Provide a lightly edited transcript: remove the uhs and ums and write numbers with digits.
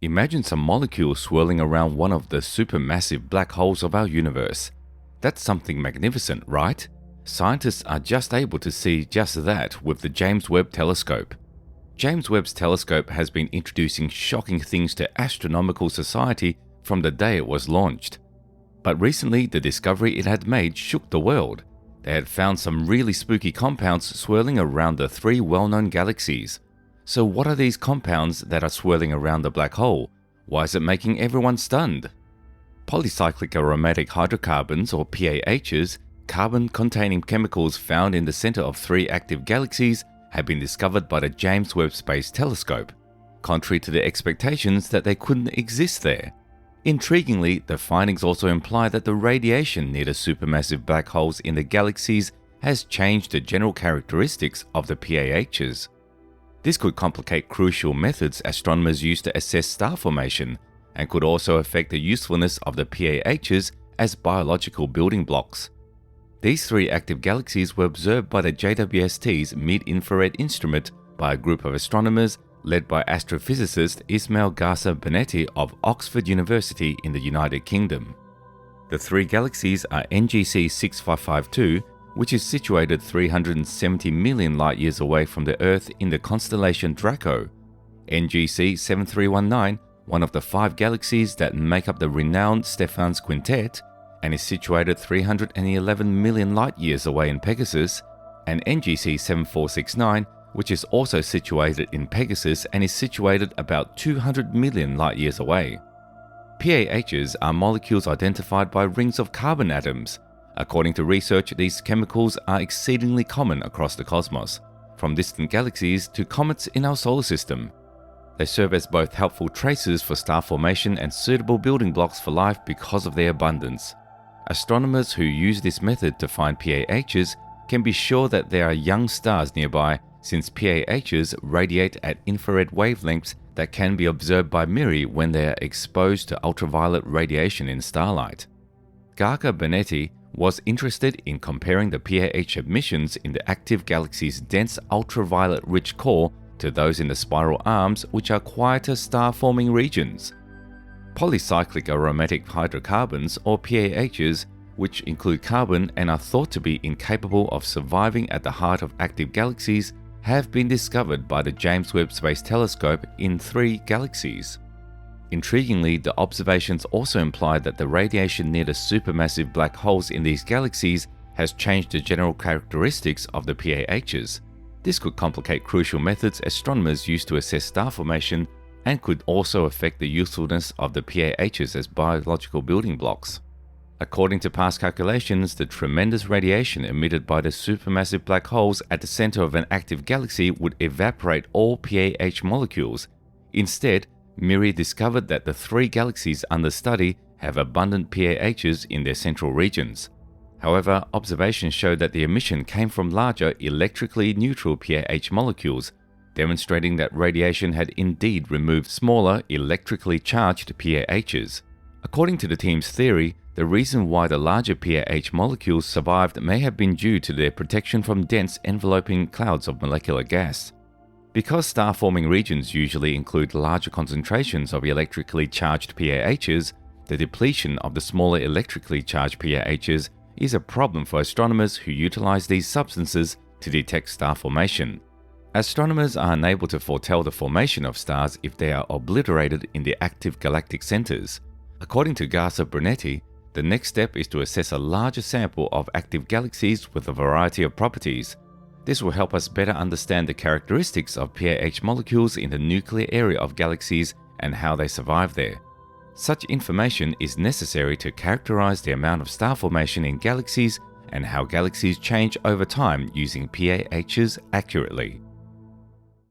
Imagine some molecules swirling around one of the supermassive black holes of our universe. That's something magnificent, right? Scientists are just able to see just that with the James Webb telescope. James Webb's telescope has been introducing shocking things to astronomical society from the day it was launched. But recently, the discovery it had made shook the world. They had found some really spooky compounds swirling around the three well-known galaxies. So what are these compounds that are swirling around the black hole? Why is it making everyone stunned? Polycyclic aromatic hydrocarbons, or PAHs, carbon-containing chemicals found in the center of three active galaxies, have been discovered by the James Webb Space Telescope, contrary to the expectations that they couldn't exist there. Intriguingly, the findings also imply that the radiation near the supermassive black holes in the galaxies has changed the general characteristics of the PAHs. This could complicate crucial methods astronomers use to assess star formation, and could also affect the usefulness of the PAHs as biological building blocks. These three active galaxies were observed by the JWST's mid-infrared instrument by a group of astronomers led by astrophysicist Ismail Garza Benetti of Oxford University in the United Kingdom. The three galaxies are NGC 6552, which is situated 370 million light-years away from the Earth in the constellation Draco, NGC 7319, one of the five galaxies that make up the renowned Stephan's Quintet, and is situated 311 million light-years away in Pegasus, and NGC 7469, which is also situated in Pegasus and is situated about 200 million light-years away. PAHs are molecules identified by rings of carbon atoms. According to research, these chemicals are exceedingly common across the cosmos, from distant galaxies to comets in our solar system. They serve as both helpful traces for star formation and suitable building blocks for life because of their abundance. Astronomers who use this method to find PAHs can be sure that there are young stars nearby, since PAHs radiate at infrared wavelengths that can be observed by MIRI when they are exposed to ultraviolet radiation in starlight. Garza Benetti was interested in comparing the PAH emissions in the active galaxy's dense ultraviolet-rich core to those in the spiral arms, which are quieter star-forming regions. Polycyclic aromatic hydrocarbons, or PAHs, which include carbon and are thought to be incapable of surviving at the heart of active galaxies, have been discovered by the James Webb Space Telescope in three galaxies. Intriguingly, the observations also imply that the radiation near the supermassive black holes in these galaxies has changed the general characteristics of the PAHs. This could complicate crucial methods astronomers use to assess star formation, and could also affect the usefulness of the PAHs as biological building blocks. According to past calculations, the tremendous radiation emitted by the supermassive black holes at the center of an active galaxy would evaporate all PAH molecules. Instead, MIRI discovered that the three galaxies under study have abundant PAHs in their central regions. However, observations showed that the emission came from larger electrically neutral PAH molecules, demonstrating that radiation had indeed removed smaller electrically charged PAHs. According to the team's theory, the reason why the larger PAH molecules survived may have been due to their protection from dense enveloping clouds of molecular gas. Because star-forming regions usually include larger concentrations of electrically charged PAHs, the depletion of the smaller electrically charged PAHs is a problem for astronomers who utilize these substances to detect star formation. Astronomers are unable to foretell the formation of stars if they are obliterated in the active galactic centers. According to Garza Benetti, the next step is to assess a larger sample of active galaxies with a variety of properties. This will help us better understand the characteristics of PAH molecules in the nuclear area of galaxies and how they survive there. Such information is necessary to characterize the amount of star formation in galaxies and how galaxies change over time using PAHs accurately.